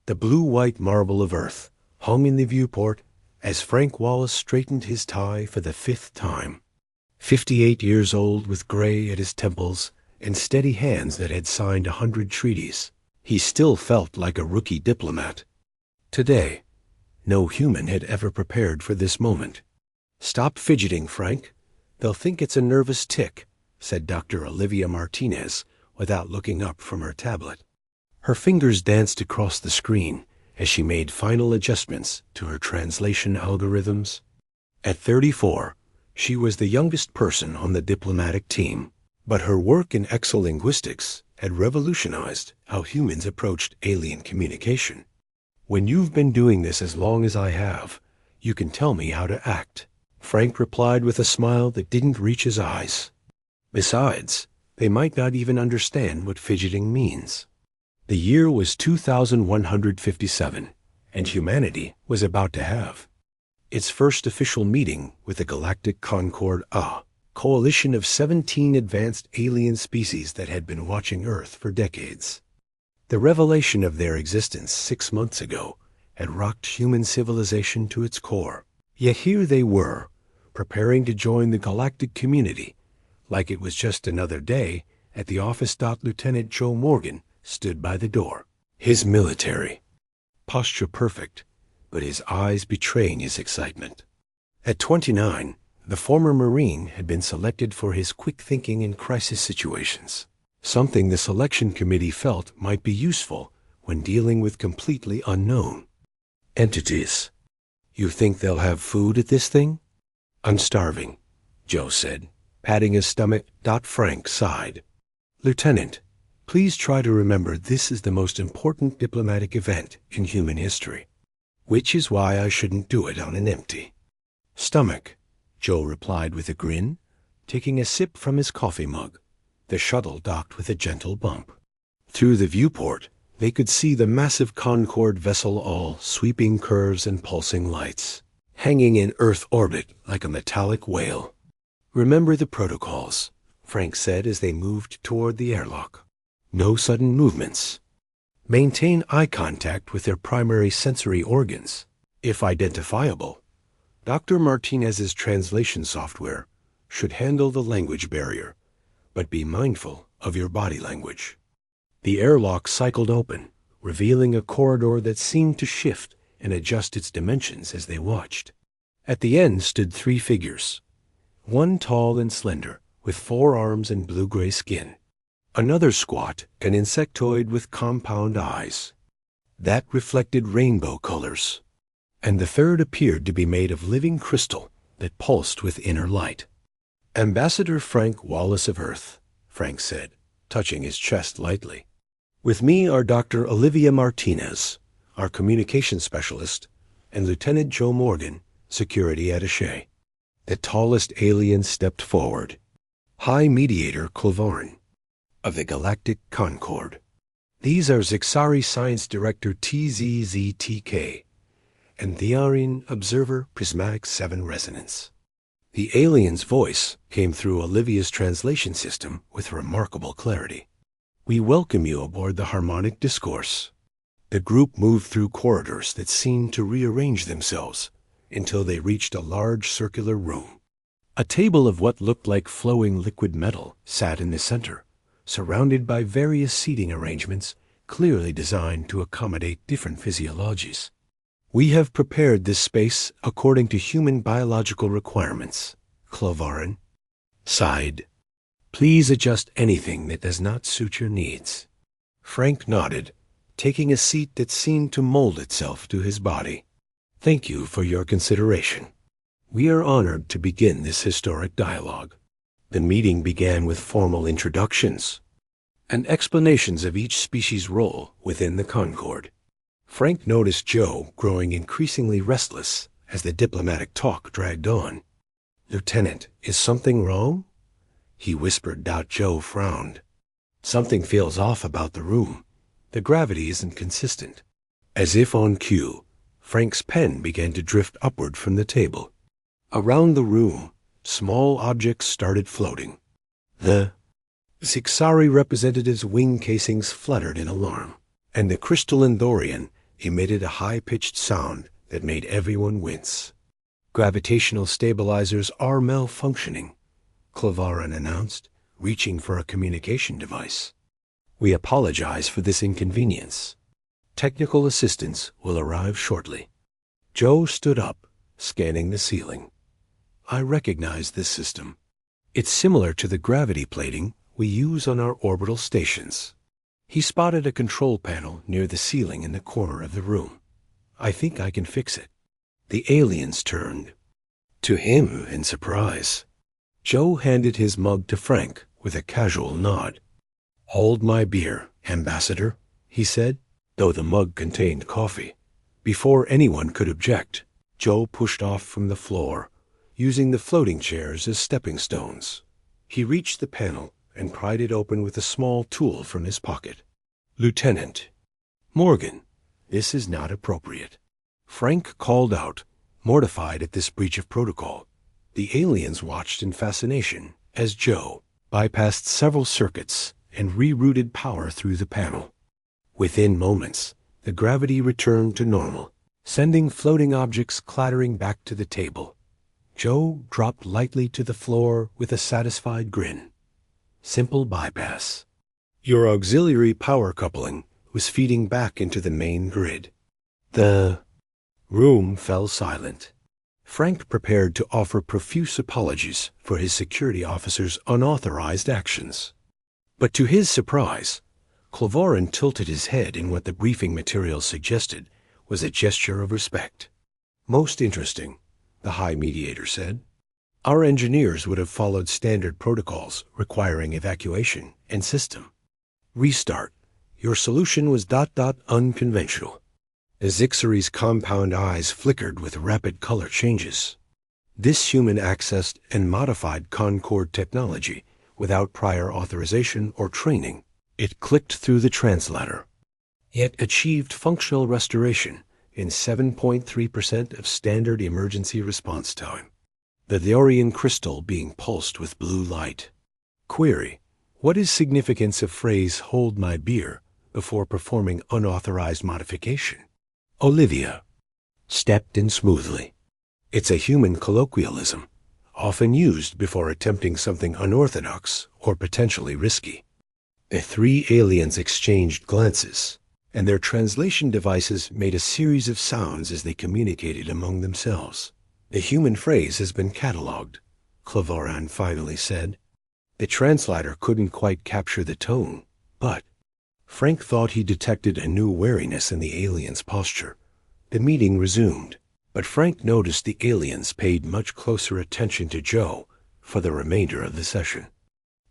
The blue-white marble of Earth hung in the viewport as Frank Wallace straightened his tie for the 5th time. 58 years old, with gray at his temples and steady hands that had signed 100 treaties, he still felt like a rookie diplomat. Today, no human had ever prepared for this moment. "Stop fidgeting, Frank. They'll think it's a nervous tic," said Dr. Olivia Martinez without looking up from her tablet. Her fingers danced across the screen as she made final adjustments to her translation algorithms. At 34, she was the youngest person on the diplomatic team, but her work in exolinguistics had revolutionized how humans approached alien communication. "When you've been doing this as long as I have, you can tell me how to act," Frank replied with a smile that didn't reach his eyes. "Besides, they might not even understand what fidgeting means." The year was 2157, and humanity was about to have its first official meeting with the Galactic Concord, a coalition of 17 advanced alien species that had been watching Earth for decades. The revelation of their existence 6 months ago had rocked human civilization to its core. Yet here they were, preparing to join the galactic community, like it was just another day at the office. Lieutenant Joe Morgan stood by the door, his military posture perfect, but his eyes betraying his excitement. At 29, the former Marine had been selected for his quick thinking in crisis situations, something the selection committee felt might be useful when dealing with completely unknown entities. "You think they'll have food at this thing?" "I'm starving," Joe said, patting his stomach. Frank sighed. "Lieutenant, please try to remember this is the most important diplomatic event in human history, which is why I shouldn't do it on an empty stomach," Joe replied with a grin, taking a sip from his coffee mug. The shuttle docked with a gentle bump. Through the viewport, they could see the massive Concorde vessel, all sweeping curves and pulsing lights, hanging in Earth orbit like a metallic whale. "Remember the protocols," Frank said as they moved toward the airlock. "No sudden movements. Maintain eye contact with their primary sensory organs, if identifiable. Dr. Martinez's translation software should handle the language barrier, but be mindful of your body language." The airlock cycled open, revealing a corridor that seemed to shift and adjust its dimensions as they watched. At the end stood 3 figures, one tall and slender, with 4 arms and blue-gray skin, another squat, an insectoid with compound eyes that reflected rainbow colors, and the third appeared to be made of living crystal that pulsed with inner light. "Ambassador Frank Wallace of Earth," Frank said, touching his chest lightly. "With me are Dr. Olivia Martinez, our communication specialist, and Lieutenant Joe Morgan, security attaché." The tallest alien stepped forward. "High Mediator Clovarin, of the Galactic Concord. These are Zixari Science Director TZZTK, and Thearin Observer Prismatic 7 Resonance." The alien's voice came through Olivia's translation system with remarkable clarity. "We welcome you aboard the Harmonic Discourse." The group moved through corridors that seemed to rearrange themselves until they reached a large circular room. A table of what looked like flowing liquid metal sat in the center, surrounded by various seating arrangements clearly designed to accommodate different physiologies. "We have prepared this space according to human biological requirements," Clovarin sighed. "Please adjust anything that does not suit your needs." Frank nodded, taking a seat that seemed to mold itself to his body. "Thank you for your consideration. We are honored to begin this historic dialogue." The meeting began with formal introductions and explanations of each species' role within the Concorde. Frank noticed Joe growing increasingly restless as the diplomatic talk dragged on. "Lieutenant, is something wrong?" he whispered. Joe frowned. "Something feels off about the room. The gravity isn't consistent." As if on cue, Frank's pen began to drift upward from the table. Around the room, small objects started floating. The Zixari representative's wing casings fluttered in alarm, and the crystalline Thorian emitted a high-pitched sound that made everyone wince. "Gravitational stabilizers are malfunctioning," Clavaran announced, reaching for a communication device. "We apologize for this inconvenience. Technical assistance will arrive shortly." Joe stood up, scanning the ceiling. "I recognize this system. It's similar to the gravity plating we use on our orbital stations." He spotted a control panel near the ceiling in the corner of the room. "I think I can fix it." The aliens turned to him in surprise. Joe handed his mug to Frank with a casual nod. "Hold my beer, Ambassador," he said, though the mug contained coffee. Before anyone could object, Joe pushed off from the floor, using the floating chairs as stepping stones. He reached the panel and pried it open with a small tool from his pocket. "Lieutenant Morgan, this is not appropriate," Frank called out, mortified at this breach of protocol. The aliens watched in fascination as Joe bypassed several circuits and rerouted power through the panel. Within moments, the gravity returned to normal, sending floating objects clattering back to the table. Joe dropped lightly to the floor with a satisfied grin. Simple bypass. Your auxiliary power coupling was feeding back into the main grid. The room fell silent. Frank prepared to offer profuse apologies for his security officer's unauthorized actions. But to his surprise, Clavaran tilted his head in what the briefing materials suggested was a gesture of respect. "Most interesting," the High Mediator said. "Our engineers would have followed standard protocols requiring evacuation and system. Restart. Your solution was ... unconventional." Azixari's compound eyes flickered with rapid color changes. This human accessed and modified Concord technology without prior authorization or training. It clicked through the translator. It achieved functional restoration in 7.3% of standard emergency response time. The Thorian crystal being pulsed with blue light. Query: what is significance of phrase "hold my beer" before performing unauthorized modification? Olivia stepped in smoothly. It's a human colloquialism, often used before attempting something unorthodox or potentially risky. The three aliens exchanged glances, and their translation devices made a series of sounds as they communicated among themselves. "The human phrase has been catalogued," Clavaran finally said. The translator couldn't quite capture the tone, but Frank thought he detected a new wariness in the aliens' posture. The meeting resumed, but Frank noticed the aliens paid much closer attention to Joe for the remainder of the session.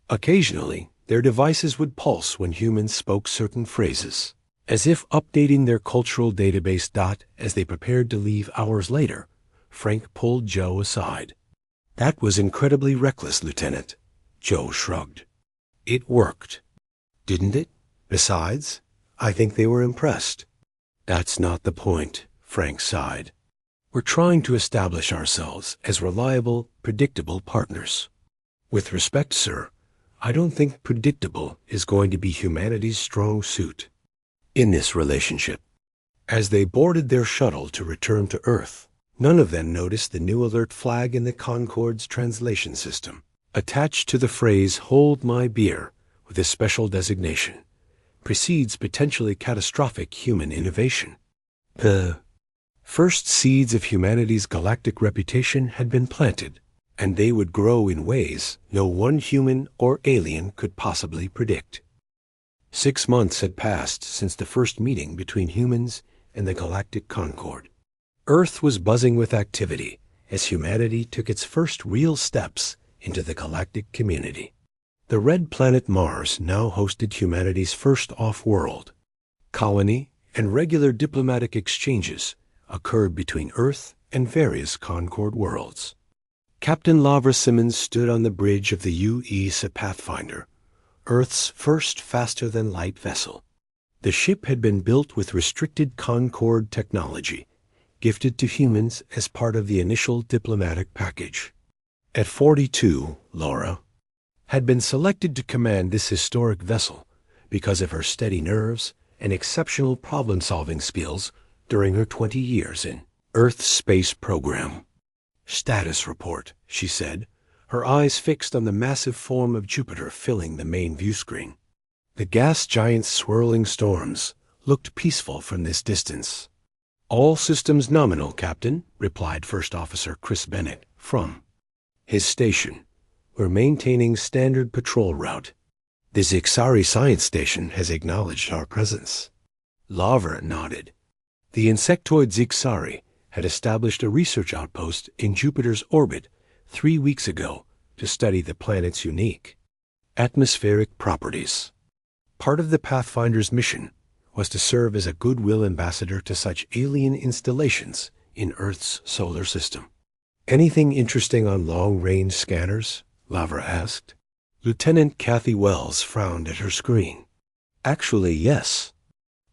Occasionally, their devices would pulse when humans spoke certain phrases, as if updating their cultural database. As they prepared to leave hours later, Frank pulled Joe aside. "That was incredibly reckless, Lieutenant." Joe shrugged. "It worked, didn't it? Besides, I think they were impressed." "That's not the point," Frank sighed. "We're trying to establish ourselves as reliable, predictable partners." "With respect, sir, I don't think predictable is going to be humanity's strong suit in this relationship." As they boarded their shuttle to return to Earth, none of them noticed the new alert flag in the Concord's translation system. Attached to the phrase "hold my beer" with a special designation precedes potentially catastrophic human innovation. The first seeds of humanity's galactic reputation had been planted, and they would grow in ways no one human or alien could possibly predict. 6 months had passed since the first meeting between humans and the Galactic Concord. Earth was buzzing with activity as humanity took its first real steps into the galactic community. The red planet Mars now hosted humanity's first off-world colony, and regular diplomatic exchanges occurred between Earth and various Concord worlds. Captain Lavra Simmons stood on the bridge of the UESA Pathfinder, Earth's first faster-than-light vessel. The ship had been built with restricted Concord technology, gifted to humans as part of the initial diplomatic package. At 42, Laura had been selected to command this historic vessel because of her steady nerves and exceptional problem-solving skills during her 20 years in Earth's space program. "Status report," she said, her eyes fixed on the massive form of Jupiter filling the main view screen. The gas giant's swirling storms looked peaceful from this distance. "All systems nominal, Captain," replied First Officer Chris Bennett from his station. "We're maintaining standard patrol route. The Zixari Science Station has acknowledged our presence." Lavra nodded. The insectoid Zixari had established a research outpost in Jupiter's orbit 3 weeks ago to study the planet's unique atmospheric properties. Part of the Pathfinder's mission was to serve as a goodwill ambassador to such alien installations in Earth's solar system. "Anything interesting on long-range scanners?" Lavra asked. Lieutenant Kathy Wells frowned at her screen. "Actually, yes.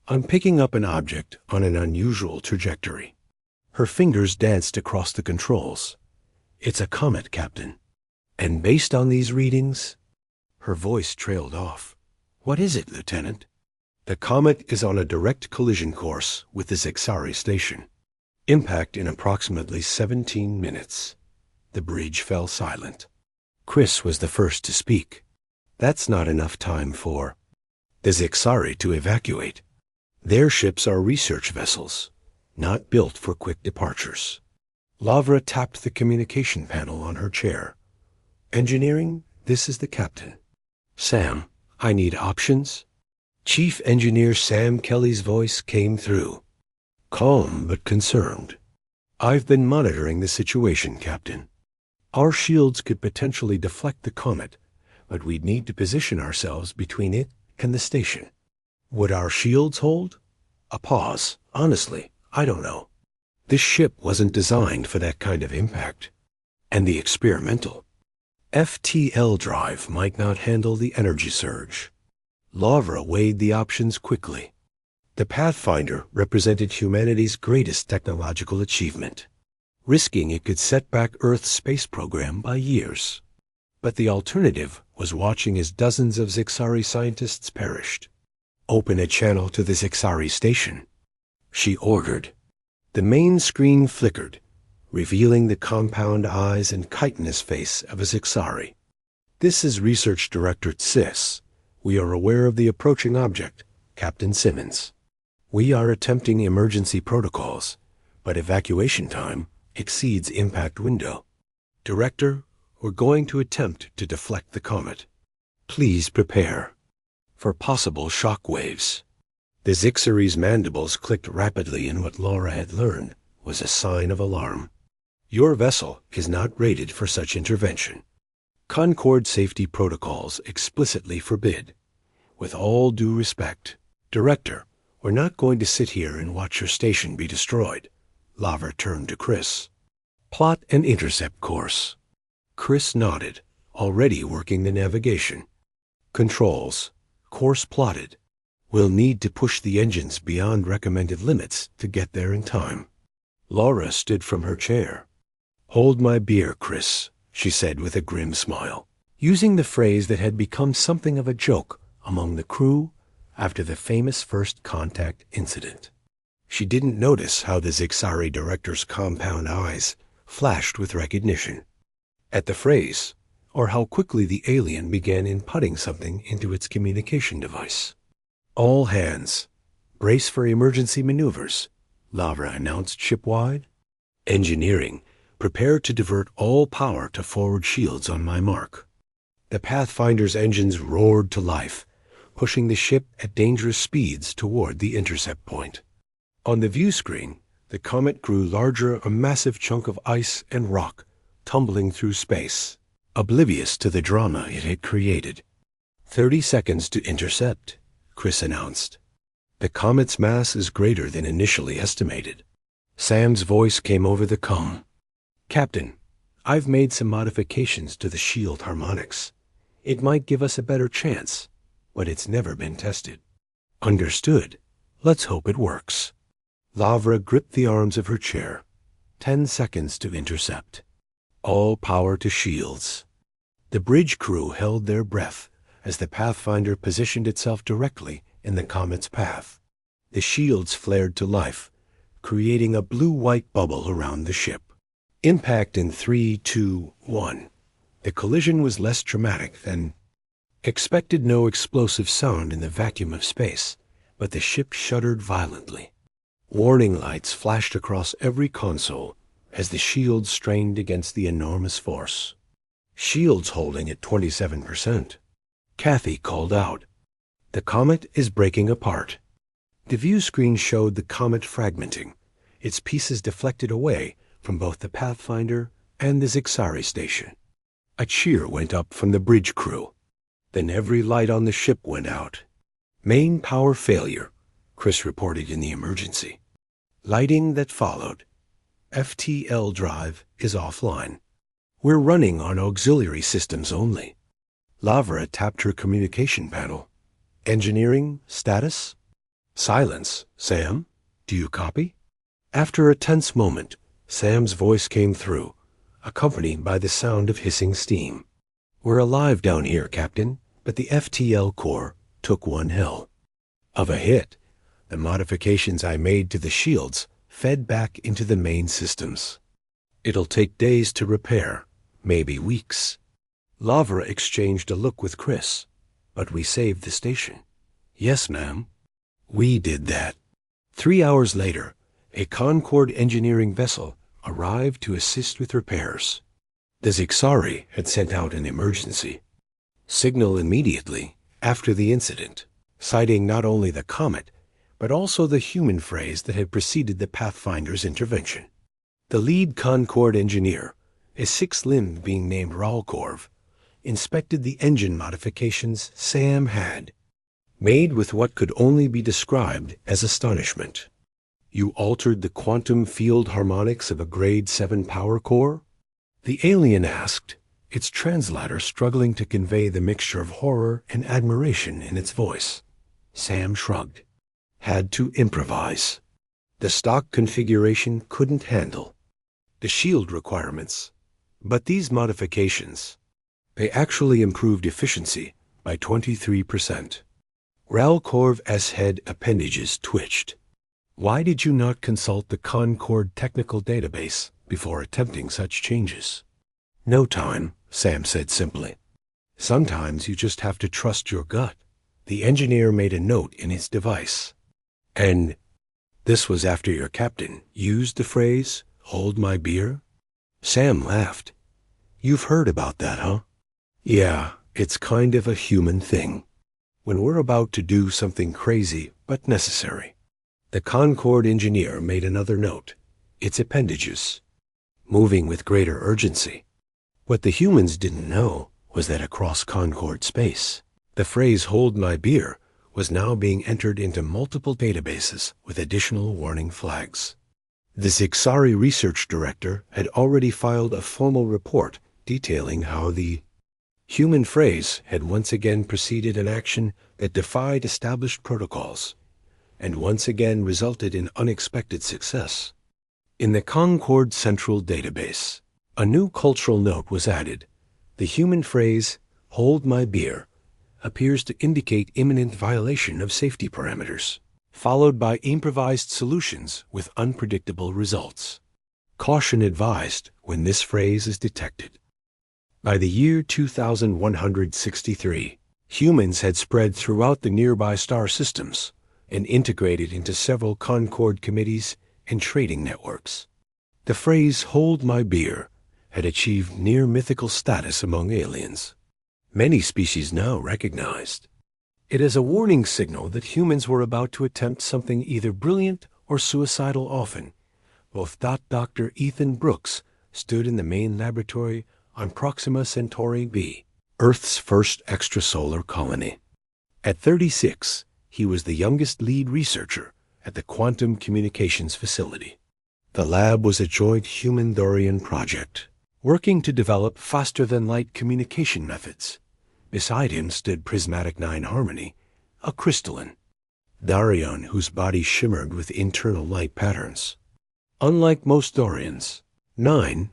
I'm picking up an object on an unusual trajectory." Her fingers danced across the controls. "It's a comet, Captain. And based on these readings—" Her voice trailed off. "What is it, Lieutenant?" "The comet is on a direct collision course with the Zixari station. Impact in approximately 17 minutes. The bridge fell silent. Chris was the first to speak. "That's not enough time for the Zixari to evacuate. Their ships are research vessels, not built for quick departures." Lavra tapped the communication panel on her chair. "Engineering, this is the captain. Sam, I need options." Chief Engineer Sam Kelly's voice came through, calm but concerned. "I've been monitoring the situation, Captain. Our shields could potentially deflect the comet, but we'd need to position ourselves between it and the station." "Would our shields hold?" A pause. "Honestly, I don't know. This ship wasn't designed for that kind of impact. And the experimental FTL drive might not handle the energy surge." Lavra weighed the options quickly. The Pathfinder represented humanity's greatest technological achievement. Risking it could set back Earth's space program by years. But the alternative was watching as dozens of Zixari scientists perished. "Open a channel to the Zixari station," she ordered. The main screen flickered, revealing the compound eyes and chitinous face of a Zixari. "This is Research Director Sis. We are aware of the approaching object, Captain Simmons. We are attempting emergency protocols, but evacuation time exceeds impact window. Director, we're going to attempt to deflect the comet. Please prepare for possible shock waves." The Zixari's mandibles clicked rapidly in what Laura had learned was a sign of alarm. "Your vessel is not rated for such intervention. Concord safety protocols explicitly forbid. With all due respect, Director, we're not going to sit here and watch your station be destroyed." Lavra turned to Chris. "Plot an intercept course." Chris nodded, already working the navigation. "Controls. Course plotted. We'll need to push the engines beyond recommended limits to get there in time." Laura stood from her chair. "Hold my beer, Chris," she said with a grim smile, using the phrase that had become something of a joke among the crew after the famous first contact incident. She didn't notice how the Zixari director's compound eyes flashed with recognition at the phrase, or how quickly the alien began inputting something into its communication device. "All hands, brace for emergency maneuvers," Lavra announced shipwide. "Engineering, prepare to divert all power to forward shields on my mark." The Pathfinder's engines roared to life, pushing the ship at dangerous speeds toward the intercept point. On the view screen, the comet grew larger, a massive chunk of ice and rock tumbling through space, oblivious to the drama it had created. 30 seconds to intercept," Chris announced. "The comet's mass is greater than initially estimated." Sam's voice came over the comm. "Captain, I've made some modifications to the shield harmonics. It might give us a better chance, but it's never been tested." "Understood. Let's hope it works." Lavra gripped the arms of her chair. 10 seconds to intercept. All power to shields. The bridge crew held their breath as the Pathfinder positioned itself directly in the comet's path. The shields flared to life, creating a blue-white bubble around the ship. Impact in 3, 2, 1. The collision was less dramatic than expected. No explosive sound in the vacuum of space, but the ship shuddered violently. Warning lights flashed across every console as the shields strained against the enormous force. Shields holding at 27%. Kathy called out, "The comet is breaking apart." The view screen showed the comet fragmenting, its pieces deflected away from both the Pathfinder and the Zixari station. A cheer went up from the bridge crew. Then every light on the ship went out. "Main power failure," Chris reported in the emergency. Lighting that followed. "FTL drive is offline. We're running on auxiliary systems only." Lavra tapped her communication panel. "Engineering status?" "Silence. Sam, do you copy?" After a tense moment, Sam's voice came through, accompanied by the sound of hissing steam. "We're alive down here, Captain, but the FTL core took one hell of a hit. The modifications I made to the shields fed back into the main systems. It'll take days to repair, maybe weeks." Lavra exchanged a look with Chris. "But we saved the station." "Yes, ma'am. We did that." 3 hours later, a Concorde engineering vessel arrived to assist with repairs. The Zixari had sent out an emergency signal immediately after the incident, citing not only the comet, but also the human phrase that had preceded the Pathfinder's intervention. The lead Concorde engineer, a six-limbed being named Ralkorv, inspected the engine modifications Sam had made with what could only be described as astonishment. "You altered the quantum field harmonics of a grade 7 power core?" the alien asked, its translator struggling to convey the mixture of horror and admiration in its voice. Sam shrugged. "Had to improvise. The stock configuration couldn't handle the shield requirements. But these modifications, they actually improved efficiency by 23%. Ralkorv's head appendages twitched. "Why did you not consult the Concorde technical database before attempting such changes?" "No time," Sam said simply. "Sometimes you just have to trust your gut." The engineer made a note in his device. "And this was after your captain used the phrase, 'hold my beer'?" Sam laughed. "You've heard about that, huh?" "Yeah, it's kind of a human thing. When we're about to do something crazy but necessary." The Concorde engineer made another note, its appendages moving with greater urgency. What the humans didn't know was that across Concorde space, the phrase "hold my beer" was now being entered into multiple databases with additional warning flags. The Zixari research director had already filed a formal report detailing how the human phrase had once again preceded an action that defied established protocols, and once again resulted in unexpected success. In the Concorde Central Database, a new cultural note was added. The human phrase, "hold my beer," appears to indicate imminent violation of safety parameters, followed by improvised solutions with unpredictable results. Caution advised when this phrase is detected. By the year 2163, humans had spread throughout the nearby star systems and integrated into several Concorde committees and trading networks. The phrase "hold my beer" had achieved near-mythical status among aliens. Many species now recognized it as a warning signal that humans were about to attempt something either brilliant or suicidal. Often, both Dr. Ethan Brooks stood in the main laboratory on Proxima Centauri b, Earth's first extrasolar colony. At 36, he was the youngest lead researcher at the Quantum Communications Facility. The lab was a joint human-Dorian project, working to develop faster-than-light communication methods. Beside him stood Prismatic 9 Harmony, a crystalline Darian whose body shimmered with internal light patterns. Unlike most Dorians, 9,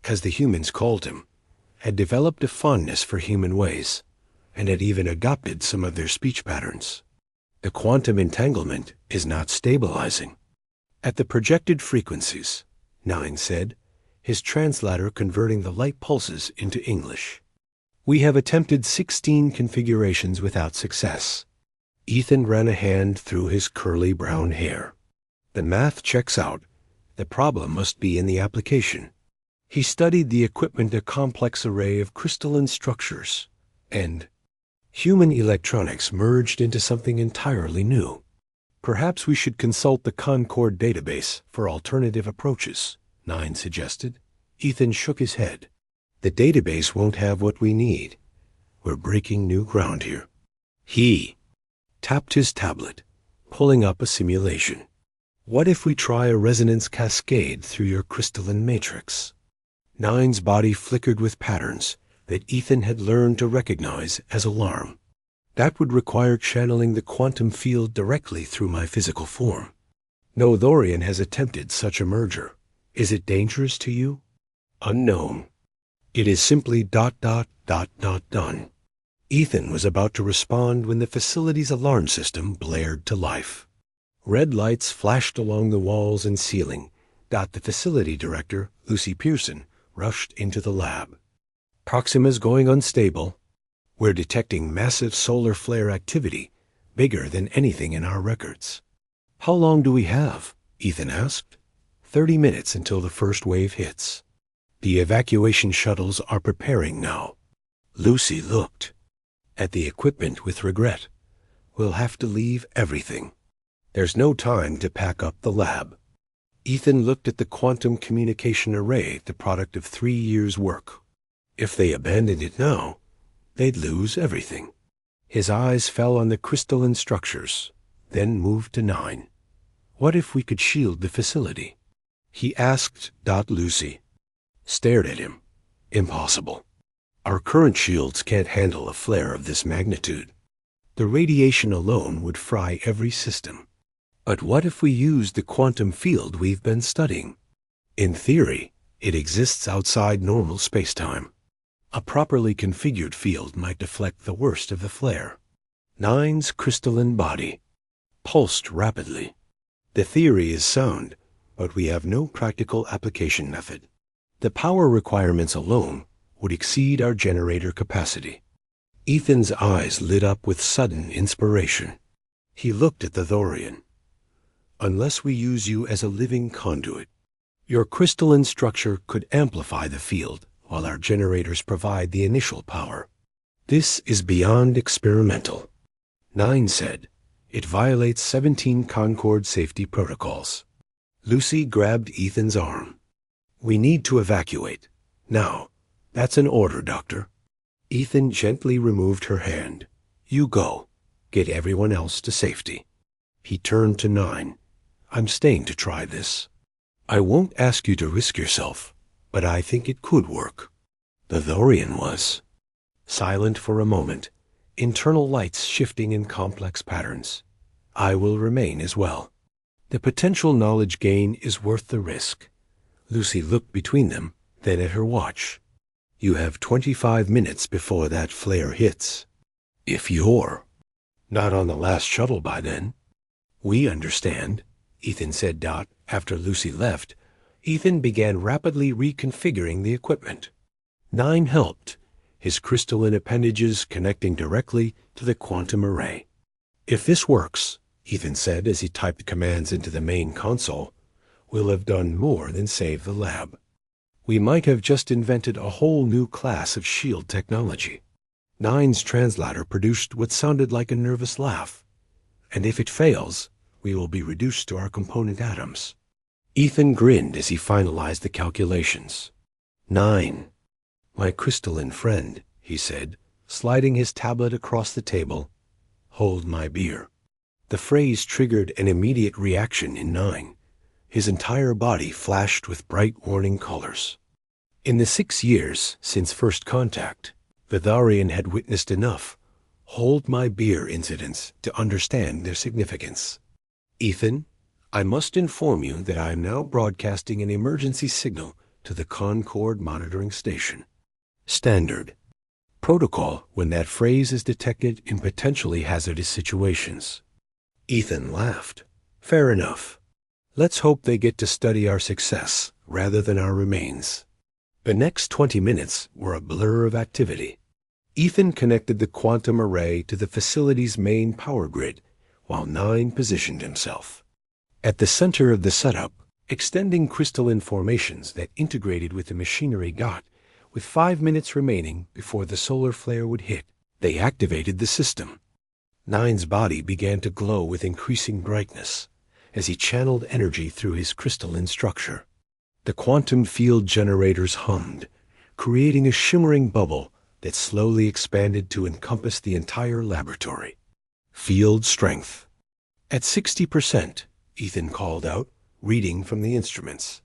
as the humans called him, had developed a fondness for human ways, and had even adopted some of their speech patterns. The quantum entanglement is not stabilizing. At the projected frequencies, Nine said, his translator converting the light pulses into English. We have attempted 16 configurations without success. Ethan ran a hand through his curly brown hair. The math checks out. The problem must be in the application. He studied the equipment, a complex array of crystalline structures, and human electronics merged into something entirely new. Perhaps we should consult the Concord database for alternative approaches, Nine suggested. Ethan shook his head. The database won't have what we need. We're breaking new ground here. He tapped his tablet, pulling up a simulation. What if we try a resonance cascade through your crystalline matrix? Nine's body flickered with patterns that Ethan had learned to recognize as alarm. That would require channeling the quantum field directly through my physical form. No Thorian has attempted such a merger. Is it dangerous to you? Unknown. It is simply ... not done. Ethan was about to respond when the facility's alarm system blared to life. Red lights flashed along the walls and ceiling. The facility director, Lucy Pearson, rushed into the lab. Proxima's going unstable. We're detecting massive solar flare activity, bigger than anything in our records. How long do we have? Ethan asked. 30 minutes until the first wave hits. The evacuation shuttles are preparing now. Lucy looked at the equipment with regret. We'll have to leave everything. There's no time to pack up the lab. Ethan looked at the quantum communication array, the product of 3 years' work. If they abandoned it now, they'd lose everything. His eyes fell on the crystalline structures, then moved to Nine. What if we could shield the facility? He asked. Lucy stared at him. Impossible. Our current shields can't handle a flare of this magnitude. The radiation alone would fry every system. But what if we use the quantum field we've been studying? In theory, it exists outside normal spacetime. A properly configured field might deflect the worst of the flare. Nine's crystalline body pulsed rapidly. The theory is sound, but we have no practical application method. The power requirements alone would exceed our generator capacity. Ethan's eyes lit up with sudden inspiration. He looked at the Thorian. Unless we use you as a living conduit, your crystalline structure could amplify the field while our generators provide the initial power. This is beyond experimental. Nine said. It violates 17 Concord safety protocols. Lucy grabbed Ethan's arm. We need to evacuate. Now. That's an order, Doctor. Ethan gently removed her hand. You go. Get everyone else to safety. He turned to Nine. I'm staying to try this. I won't ask you to risk yourself, but I think it could work. The Thorian was silent for a moment, internal lights shifting in complex patterns. I will remain as well. The potential knowledge gain is worth the risk. Lucy looked between them, then at her watch. You have 25 minutes before that flare hits. If you're not on the last shuttle by then. We understand, Ethan said. After Lucy left, Ethan began rapidly reconfiguring the equipment. Nine helped, his crystalline appendages connecting directly to the quantum array. If this works, Ethan said as he typed commands into the main console, we'll have done more than save the lab. We might have just invented a whole new class of shield technology. Nine's translator produced what sounded like a nervous laugh. And if it fails, we will be reduced to our component atoms. Ethan grinned as he finalized the calculations. 9. My crystalline friend, he said, sliding his tablet across the table. Hold my beer. The phrase triggered an immediate reaction in Nine. His entire body flashed with bright warning colors. In the 6 years since first contact, the Thorian had witnessed enough hold my beer incidents to understand their significance. Ethan, I must inform you that I am now broadcasting an emergency signal to the Concord monitoring station. Standard. Protocol when that phrase is detected in potentially hazardous situations. Ethan laughed. Fair enough. Let's hope they get to study our success rather than our remains. The next 20 minutes were a blur of activity. Ethan connected the quantum array to the facility's main power grid, while Nine positioned himself. At the center of the setup, extending crystalline formations that integrated with the machinery got, with 5 minutes remaining before the solar flare would hit, they activated the system. Nine's body began to glow with increasing brightness as he channeled energy through his crystalline structure. The quantum field generators hummed, creating a shimmering bubble that slowly expanded to encompass the entire laboratory. Field strength. At 60%, Ethan called out, reading from the instruments.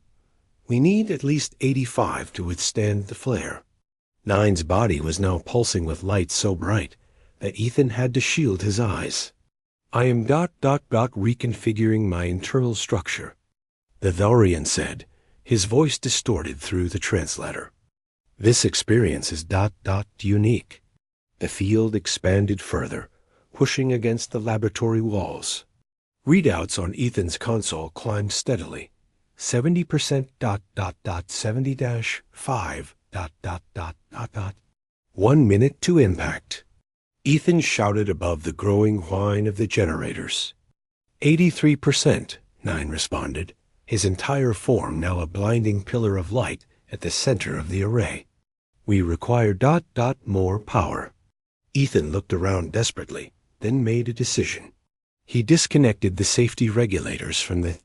We need at least 85 to withstand the flare. Nine's body was now pulsing with light so bright that Ethan had to shield his eyes. I am ... reconfiguring my internal structure, the Thorian said, his voice distorted through the translator. This experience is ... unique. The field expanded further, pushing against the laboratory walls. Readouts on Ethan's console climbed steadily. 70%... 70-5... ... 1 minute to impact. Ethan shouted above the growing whine of the generators. 83%, Nine responded, his entire form now a blinding pillar of light at the center of the array. We require ... more power. Ethan looked around desperately, then made a decision. He disconnected the safety regulators from the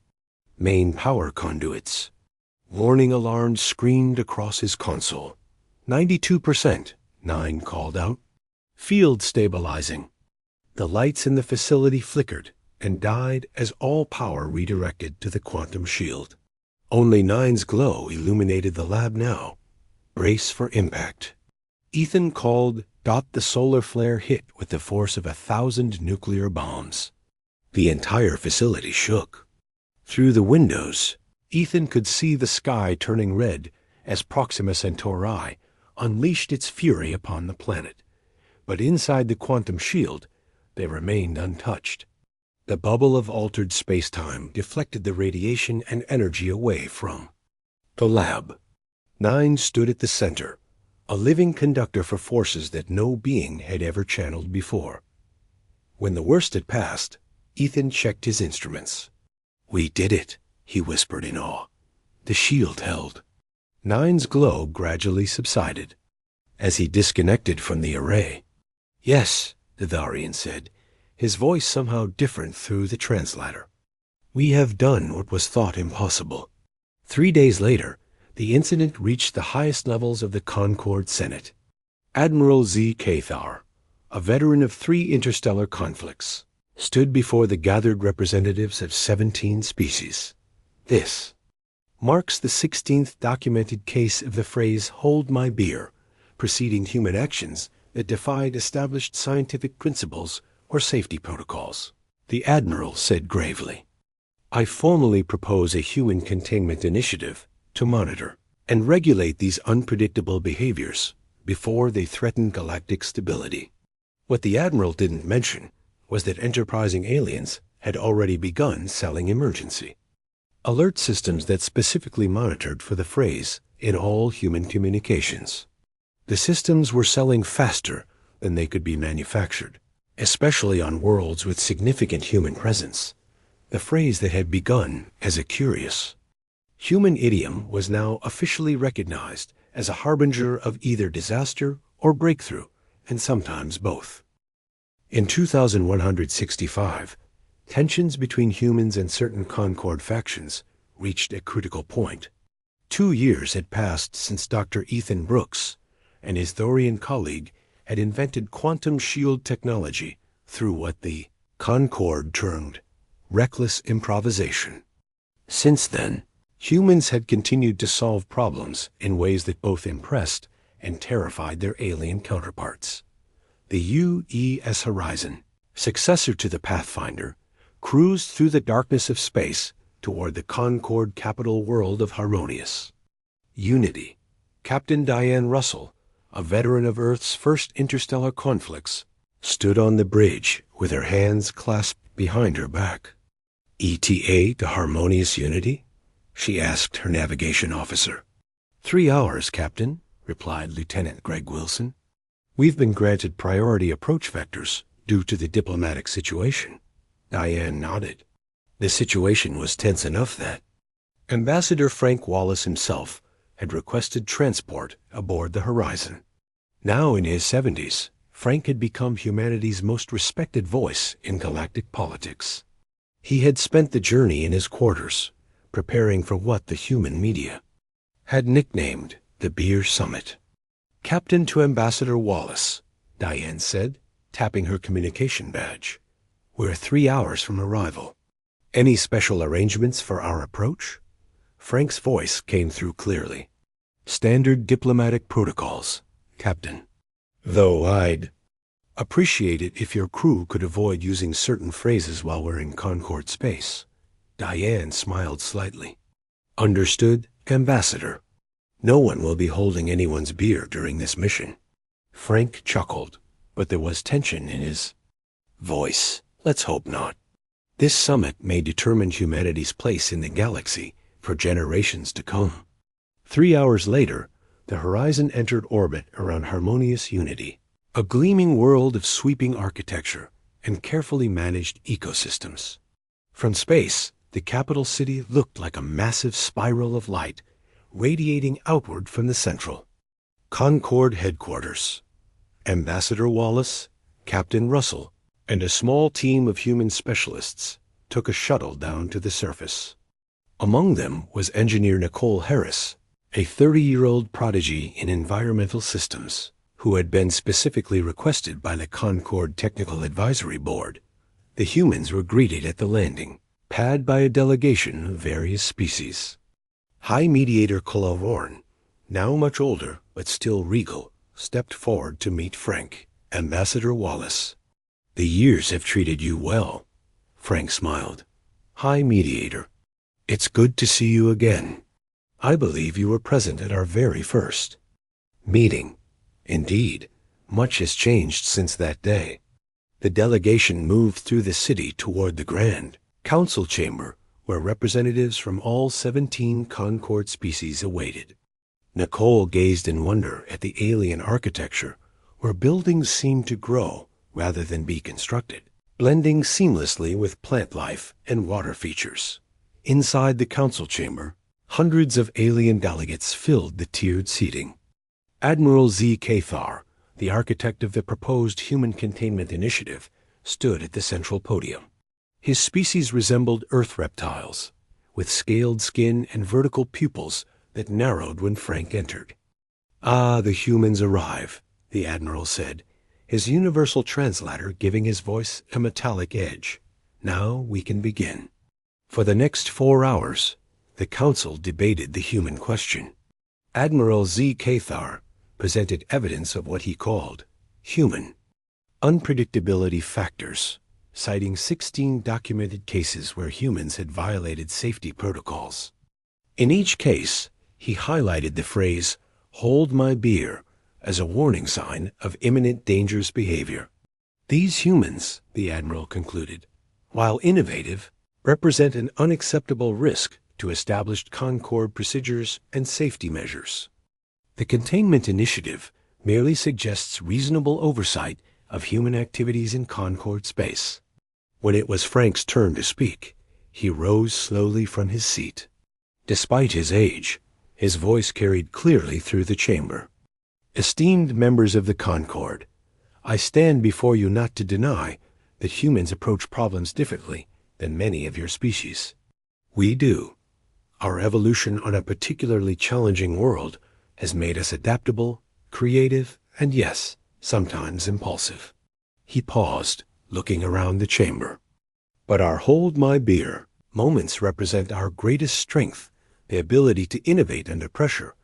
main power conduits. Warning alarms screamed across his console. 92%, Nine called out. Field stabilizing. The lights in the facility flickered and died as all power redirected to the quantum shield. Only Nine's glow illuminated the lab now. Brace for impact. Ethan called. The solar flare hit with the force of 1,000 nuclear bombs. The entire facility shook. Through the windows, Ethan could see the sky turning red as Proxima Centauri unleashed its fury upon the planet. But inside the quantum shield, they remained untouched. The bubble of altered space-time deflected the radiation and energy away from the lab. Nine stood at the center, a living conductor for forces that no being had ever channeled before. When the worst had passed, Ethan checked his instruments. We did it, he whispered in awe. The shield held. Nine's glow gradually subsided as he disconnected from the array. Yes, the Thorian said, his voice somehow different through the translator. We have done what was thought impossible. 3 days later, the incident reached the highest levels of the Concord Senate. Admiral Z. Cathar, a veteran of 3 interstellar conflicts, stood before the gathered representatives of 17 species. This marks the 16th documented case of the phrase "hold my beer," preceding human actions that defied established scientific principles or safety protocols. The Admiral said gravely, I formally propose a human containment initiative to monitor and regulate these unpredictable behaviors before they threaten galactic stability. What the Admiral didn't mention was that enterprising aliens had already begun selling emergency alert systems that specifically monitored for the phrase in all human communications. The systems were selling faster than they could be manufactured, especially on worlds with significant human presence. The phrase that had begun as a curious human idiom was now officially recognized as a harbinger of either disaster or breakthrough, and sometimes both. In 2165, tensions between humans and certain Concord factions reached a critical point. 2 years had passed since Dr. Ethan Brooks and his Thorian colleague had invented quantum shield technology through what the Concord termed reckless improvisation. Since then, humans had continued to solve problems in ways that both impressed and terrified their alien counterparts. The UES Horizon, successor to the Pathfinder, cruised through the darkness of space toward the Concord capital world of Haronius. Unity, Captain Diane Russell, a veteran of Earth's first interstellar conflicts, stood on the bridge with her hands clasped behind her back. ETA to harmonious unity? She asked her navigation officer. 3 hours, Captain, replied Lieutenant Greg Wilson. We've been granted priority approach vectors due to the diplomatic situation. Diane nodded. The situation was tense enough that Ambassador Frank Wallace himself had requested transport aboard the Horizon. Now in his 70s, Frank had become humanity's most respected voice in galactic politics. He had spent the journey in his quarters, preparing for what the human media had nicknamed the Beer Summit. Captain to Ambassador Wallace, Diane said, tapping her communication badge. We're 3 hours from arrival. Any special arrangements for our approach? Frank's voice came through clearly. Standard diplomatic protocols, Captain. Though I'd appreciate it if your crew could avoid using certain phrases while we're in Concord space. Diane smiled slightly. Understood, Ambassador. No one will be holding anyone's beer during this mission. Frank chuckled, but there was tension in his voice. Let's hope not. This summit may determine humanity's place in the galaxy for generations to come. 3 hours later, the Horizon entered orbit around harmonious unity, a gleaming world of sweeping architecture and carefully managed ecosystems. From space, the capital city looked like a massive spiral of light radiating outward from the central Concord headquarters. Ambassador Wallace, Captain Russell, and a small team of human specialists took a shuttle down to the surface. Among them was engineer Nicole Harris, a 30-year-old prodigy in environmental systems, who had been specifically requested by the Concord Technical Advisory Board. The humans were greeted at the landing pad by a delegation of various species. High Mediator Colovorn, now much older but still regal, stepped forward to meet Frank. Ambassador Wallace. The years have treated you well, Frank smiled. High Mediator. It's good to see you again. I believe you were present at our very first meeting. Indeed, much has changed since that day. The delegation moved through the city toward the Grand Council Chamber, where representatives from all 17 Concord species awaited. Nicole gazed in wonder at the alien architecture, where buildings seemed to grow rather than be constructed, blending seamlessly with plant life and water features. Inside the council chamber, hundreds of alien delegates filled the tiered seating. Admiral Z. Cathar, the architect of the proposed Human Containment Initiative, stood at the central podium. His species resembled Earth reptiles, with scaled skin and vertical pupils that narrowed when Frank entered. Ah, the humans arrive, the Admiral said, his universal translator giving his voice a metallic edge. Now we can begin. For the next 4 hours, the Council debated the human question. Admiral Z. Cathar presented evidence of what he called human unpredictability factors, citing 16 documented cases where humans had violated safety protocols. In each case, he highlighted the phrase, "Hold my beer," as a warning sign of imminent dangerous behavior. These humans, the Admiral concluded, while innovative, represent an unacceptable risk to established Concord procedures and safety measures. The Containment Initiative merely suggests reasonable oversight of human activities in Concord space. When it was Frank's turn to speak, he rose slowly from his seat. Despite his age, his voice carried clearly through the chamber. Esteemed members of the Concord, I stand before you not to deny that humans approach problems differently than many of your species. We do. Our evolution on a particularly challenging world has made us adaptable, creative, and yes, sometimes impulsive. He paused, looking around the chamber. But our hold my beer moments represent our greatest strength, the ability to innovate under pressure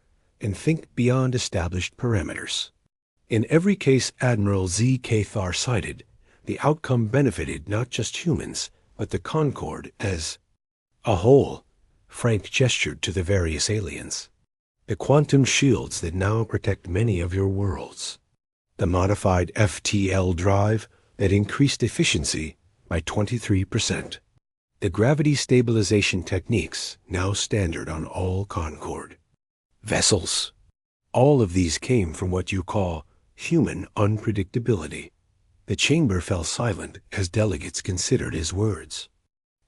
and think beyond established parameters. In every case Admiral Z. Cathar cited, the outcome benefited not just humans, but the Concord as a whole. Frank gestured to the various aliens. The quantum shields that now protect many of your worlds. The modified FTL drive that increased efficiency by 23%. The gravity stabilization techniques now standard on all Concorde vessels. All of these came from what you call human unpredictability. The chamber fell silent as delegates considered his words.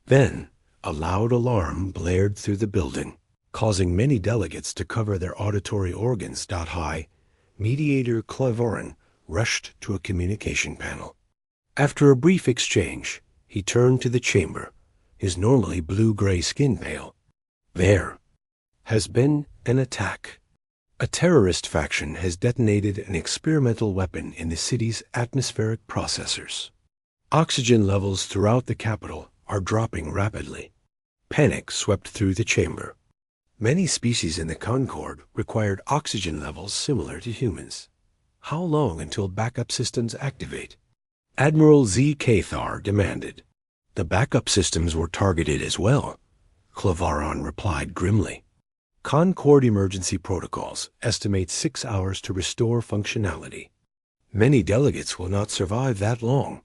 Then, a loud alarm blared through the building, causing many delegates to cover their auditory organs. High Mediator Claivorin rushed to a communication panel. After a brief exchange, he turned to the chamber, his normally blue-gray skin pale. There has been an attack. A terrorist faction has detonated an experimental weapon in the city's atmospheric processors. Oxygen levels throughout the capital are dropping rapidly. Panic swept through the chamber. Many species in the Concorde required oxygen levels similar to humans. How long until backup systems activate? Admiral Z. Cathar demanded. The backup systems were targeted as well, Claivorin replied grimly. Concorde emergency protocols estimate 6 hours to restore functionality. Many delegates will not survive that long,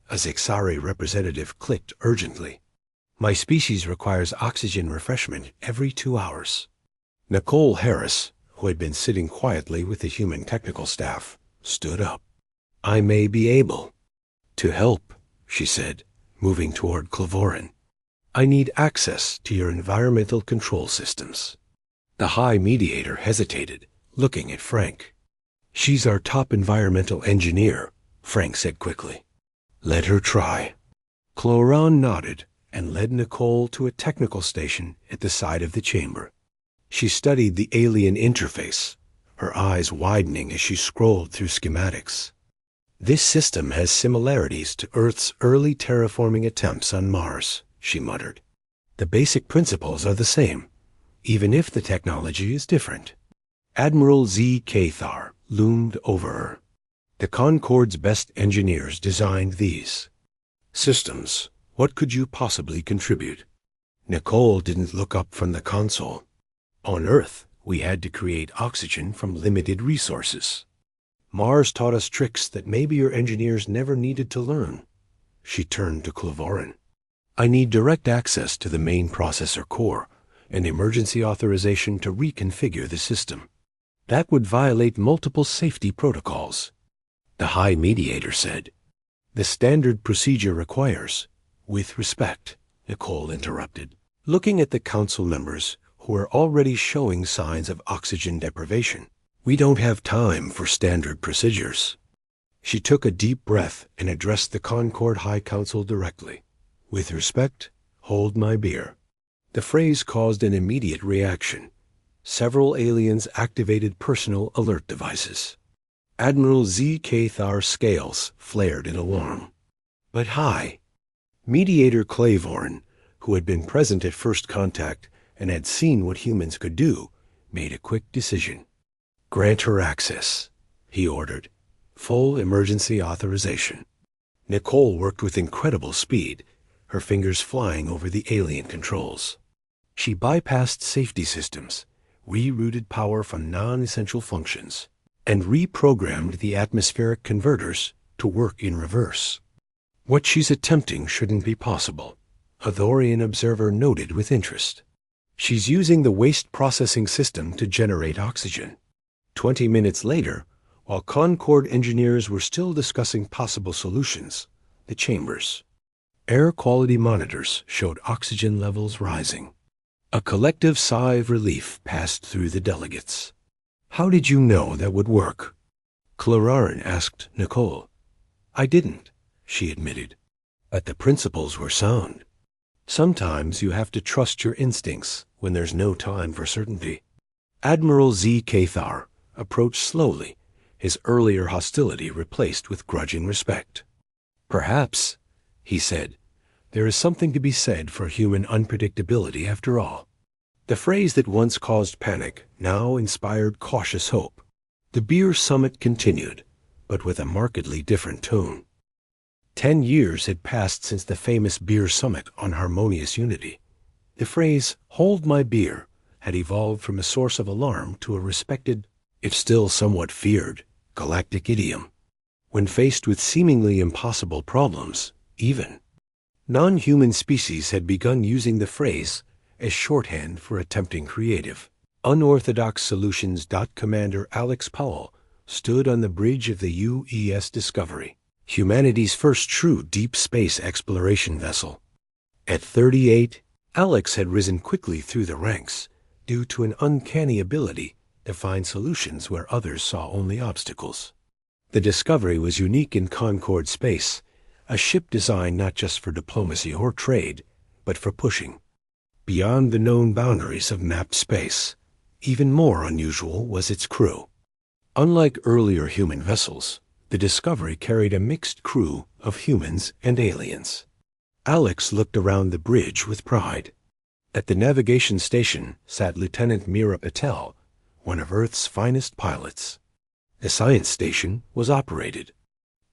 a Zixari representative clicked urgently. My species requires oxygen refreshment every 2 hours. Nicole Harris, who had been sitting quietly with the human technical staff, stood up. I may be able to help, she said, moving toward Claivorin. I need access to your environmental control systems. The High Mediator hesitated, looking at Frank. She's our top environmental engineer, Frank said quickly. Let her try. Claivorin nodded and led Nicole to a technical station at the side of the chamber. She studied the alien interface, her eyes widening as she scrolled through schematics. This system has similarities to Earth's early terraforming attempts on Mars, she muttered. The basic principles are the same, even if the technology is different. Admiral Z. Cathar loomed over her. The Concorde's best engineers designed these systems. What could you possibly contribute? Nicole didn't look up from the console. On Earth, we had to create oxygen from limited resources. Mars taught us tricks that maybe your engineers never needed to learn. She turned to Claivorin. I need direct access to the main processor core and emergency authorization to reconfigure the system. That would violate multiple safety protocols. The High Mediator said. The standard procedure requires, with respect, Nicole interrupted, looking at the council members who are already showing signs of oxygen deprivation. We don't have time for standard procedures. She took a deep breath and addressed the Concorde High Council directly. With respect, hold my beer. The phrase caused an immediate reaction. Several aliens activated personal alert devices. Admiral Z. Cathar's scales flared in alarm. But High Mediator Claivorin, who had been present at first contact and had seen what humans could do, made a quick decision. Grant her access, he ordered. Full emergency authorization. Nicole worked with incredible speed, her fingers flying over the alien controls. She bypassed safety systems, rerouted power from non-essential functions, and reprogrammed the atmospheric converters to work in reverse. What she's attempting shouldn't be possible, a Thorian observer noted with interest. She's using the waste processing system to generate oxygen. 20 minutes later, while Concorde engineers were still discussing possible solutions, the chambers. Air quality monitors showed oxygen levels rising. A collective sigh of relief passed through the delegates. How did you know that would work? Claivorin asked Nicole. I didn't, she admitted. But the principles were sound. Sometimes you have to trust your instincts when there's no time for certainty. Admiral Z. Cathar approached slowly, his earlier hostility replaced with grudging respect. Perhaps, he said, there is something to be said for human unpredictability after all. The phrase that once caused panic now inspired cautious hope. The beer summit continued, but with a markedly different tone. 10 years had passed since the famous beer summit on harmonious unity. The phrase, hold my beer, had evolved from a source of alarm to a respected, if still somewhat feared, galactic idiom. When faced with seemingly impossible problems, even Non-human species had begun using the phrase as shorthand for attempting creative, unorthodox solutions. Commander Alex Powell stood on the bridge of the UES Discovery, humanity's first true deep space exploration vessel. At 38, Alex had risen quickly through the ranks due to an uncanny ability to find solutions where others saw only obstacles. The Discovery was unique in Concord space, a ship designed not just for diplomacy or trade, but for pushing beyond the known boundaries of mapped space. Even more unusual was its crew. Unlike earlier human vessels, the Discovery carried a mixed crew of humans and aliens. Alex looked around the bridge with pride. At the navigation station sat Lieutenant Mira Patel, one of Earth's finest pilots. The science station was operated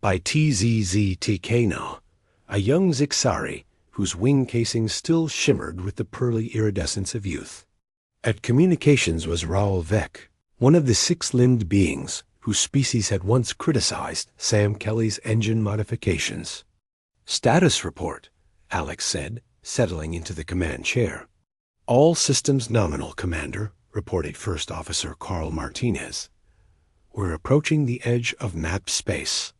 by TZZTK, a young Zixari whose wing casing still shimmered with the pearly iridescence of youth. At communications was Raoul Vec, one of the six-limbed beings whose species had once criticized Sam Kelly's engine modifications. "Status report," Alex said, settling into the command chair. "All systems nominal, Commander," reported First Officer Carl Martinez. "We're approaching the edge of mapped space.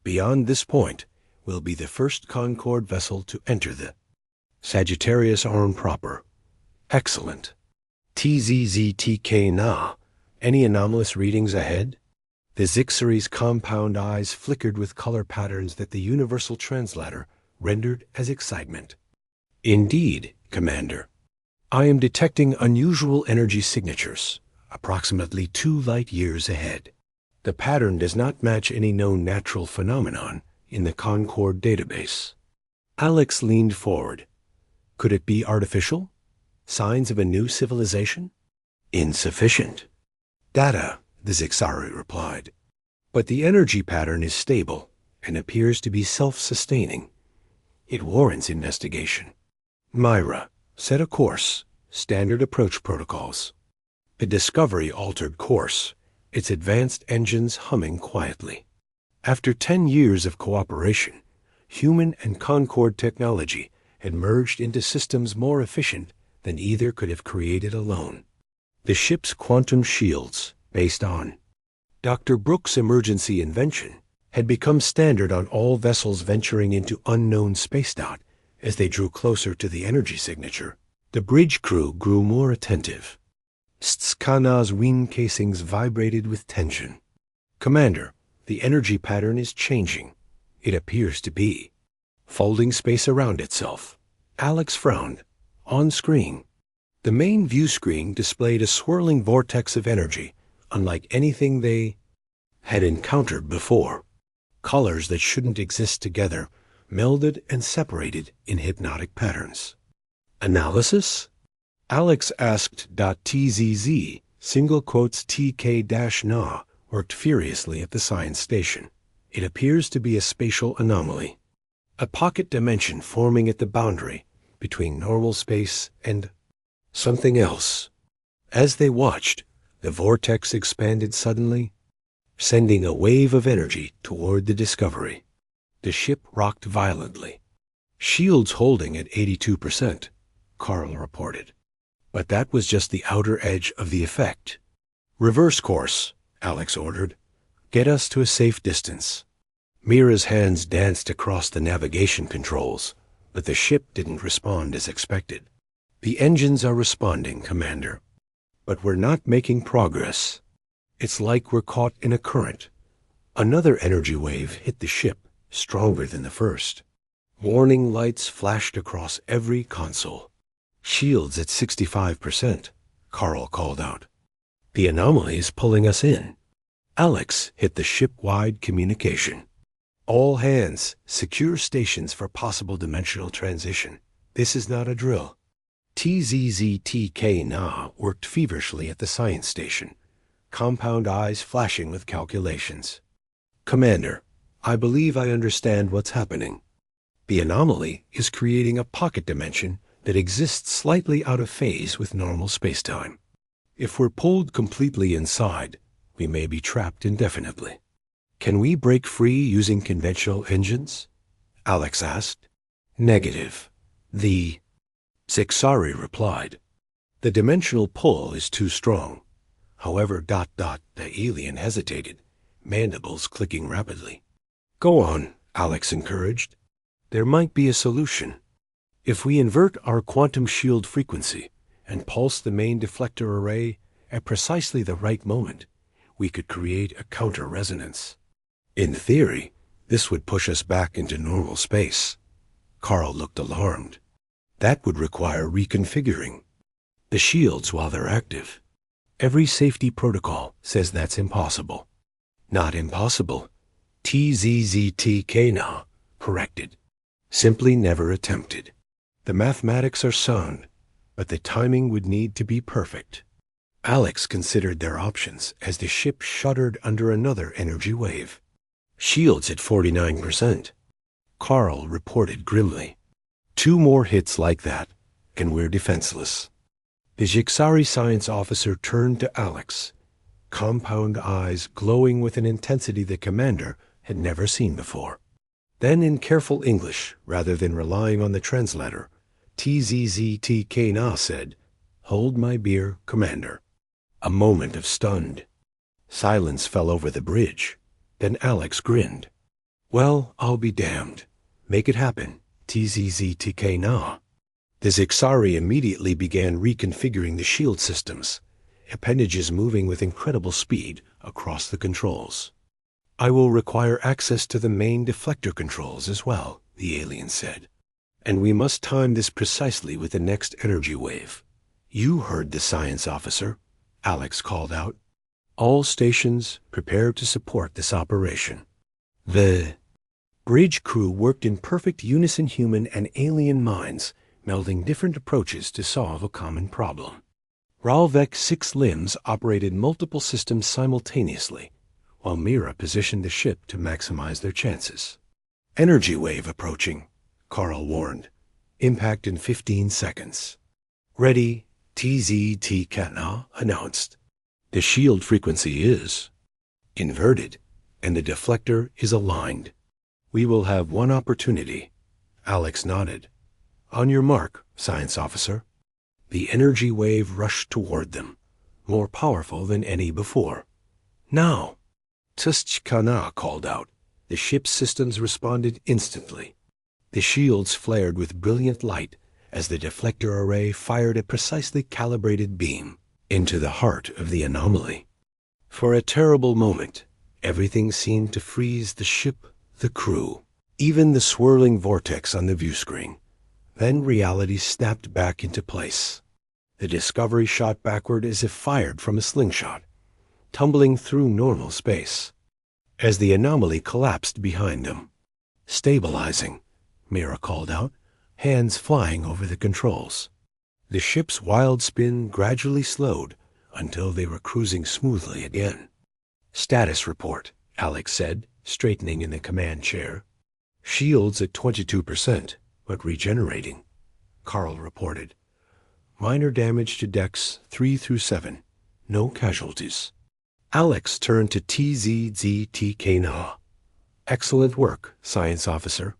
Beyond this point, we'll be the first Concord vessel to enter the Sagittarius Arm proper." "Excellent." TZZTK. Any anomalous readings ahead? The Zixari's compound eyes flickered with color patterns that the universal translator rendered as excitement. "Indeed, Commander. I am detecting unusual energy signatures, approximately 2 light years ahead. The pattern does not match any known natural phenomenon in the Concord database." Alex leaned forward. "Could it be artificial? Signs of a new civilization?" "Insufficient data," the Zixari replied. "But the energy pattern is stable and appears to be self-sustaining. It warrants investigation." Myra, set a course, standard approach protocols. The Discovery altered course, its advanced engines humming quietly. After 10 years of cooperation, human and Concord technology had merged into systems more efficient than either could have created alone. The ship's quantum shields, based on Dr. Brooks' emergency invention, had become standard on all vessels venturing into unknown space. As they drew closer to the energy signature, the bridge crew grew more attentive. Stkana's wing casings vibrated with tension. "Commander, the energy pattern is changing. It appears to be folding space around itself." Alex frowned. On screen, the main view screen displayed a swirling vortex of energy, unlike anything they had encountered before. Colors that shouldn't exist together melded and separated in hypnotic patterns. "Analysis?" Alex asked. TZZ, single quotes TK-NA, worked furiously at the science station. "It appears to be a spatial anomaly. A pocket dimension forming at the boundary between normal space and something else." As they watched, the vortex expanded suddenly, sending a wave of energy toward the Discovery. The ship rocked violently. "Shields holding at 82%, Carl reported. But that was just the outer edge of the effect. "Reverse course," Alex ordered. "Get us to a safe distance." Mira's hands danced across the navigation controls, but the ship didn't respond as expected. "The engines are responding, Commander, but we're not making progress. It's like we're caught in a current." Another energy wave hit the ship, stronger than the first. Warning lights flashed across every console. "Shields at 65%, Carl called out. "The anomaly is pulling us in." Alex hit the ship-wide communication. "All hands, secure stations for possible dimensional transition. This is not a drill." TZZTK worked feverishly at the science station, compound eyes flashing with calculations. "Commander, I believe I understand what's happening. The anomaly is creating a pocket dimension that exists slightly out of phase with normal spacetime. If we're pulled completely inside, we may be trapped indefinitely." "Can we break free using conventional engines?" Alex asked. Negative. The Zixari replied. The dimensional pull is too strong. However, the alien hesitated, mandibles clicking rapidly. Go on, Alex encouraged. There might be a solution. If we invert our quantum shield frequency and pulse the main deflector array at precisely the right moment, we could create a counter-resonance. In theory, this would push us back into normal space. Carl looked alarmed. That would require reconfiguring the shields while they're active. Every safety protocol says that's impossible. Not impossible. TZZTKNA corrected. Simply never attempted. The mathematics are sound, but the timing would need to be perfect. Alex considered their options as the ship shuddered under another energy wave. Shields at 49%. Carl reported grimly. 2 more hits like that, and we're defenseless. The Jixari science officer turned to Alex, compound eyes glowing with an intensity the commander had never seen before. Then in careful English, rather than relying on the translator, TZZTKNA said, "Hold my beer, Commander." A moment of stunned silence fell over the bridge. Then Alex grinned. Well, I'll be damned. Make it happen, TZZTKNA. The Zixari immediately began reconfiguring the shield systems, appendages moving with incredible speed across the controls. I will require access to the main deflector controls as well, the alien said. And we must time this precisely with the next energy wave. You heard the science officer, Alex called out. All stations prepare to support this operation. The bridge crew worked in perfect unison, human and alien minds, melding different approaches to solve a common problem. Ralvek's 6 limbs operated multiple systems simultaneously, while Mira positioned the ship to maximize their chances. Energy wave approaching, Carl warned. Impact in 15 seconds. Ready, TZTKNA announced. The shield frequency is inverted, and the deflector is aligned. We will have one opportunity. Alex nodded. On your mark, science officer. The energy wave rushed toward them, more powerful than any before. Now! Tustchkana called out. The ship's systems responded instantly. The shields flared with brilliant light as the deflector array fired a precisely calibrated beam into the heart of the anomaly. For a terrible moment, everything seemed to freeze the ship, the crew, even the swirling vortex on the view screen. Then reality snapped back into place. The Discovery shot backward as if fired from a slingshot, tumbling through normal space, as the anomaly collapsed behind them. Stabilizing, Mira called out, hands flying over the controls. The ship's wild spin gradually slowed until they were cruising smoothly again. Status report, Alex said, straightening in the command chair. Shields at 22%, but regenerating, Carl reported. Minor damage to decks 3 through 7. No casualties. Alex turned to TZZTKNA. Excellent work, science officer.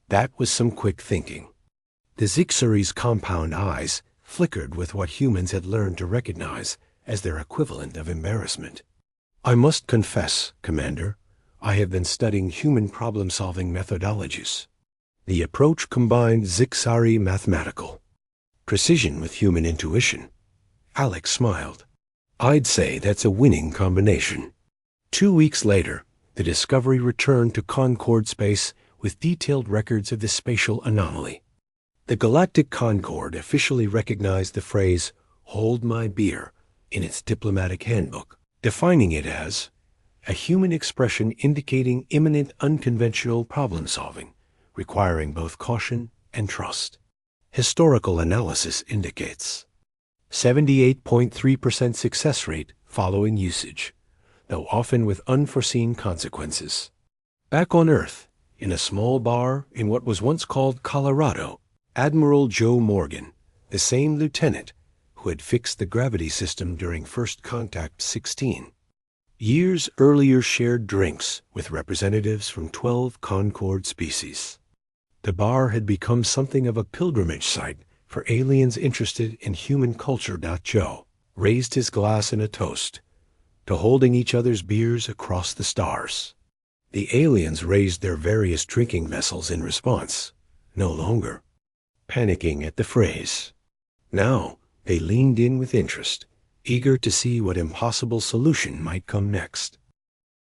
That was some quick thinking. The Zixari's compound eyes flickered with what humans had learned to recognize as their equivalent of embarrassment. I must confess, Commander, I have been studying human problem-solving methodologies. The approach combined Zixari mathematical precision with human intuition. Alex smiled. I'd say that's a winning combination. 2 weeks later, the Discovery returned to Concord space with detailed records of the spatial anomaly. The Galactic Concord officially recognized the phrase, "Hold my beer," in its diplomatic handbook, defining it as a human expression indicating imminent unconventional problem-solving, requiring both caution and trust. Historical analysis indicates 78.3% success rate following usage, though often with unforeseen consequences. Back on Earth, in a small bar in what was once called Colorado, Admiral Joe Morgan, the same lieutenant who had fixed the gravity system during First Contact 16, years earlier shared drinks with representatives from 12 Concord species. The bar had become something of a pilgrimage site for aliens interested in human culture. Joe raised his glass in a toast to holding each other's beers across the stars. The aliens raised their various drinking vessels in response, no longer panicking at the phrase. Now they leaned in with interest, eager to see what impossible solution might come next.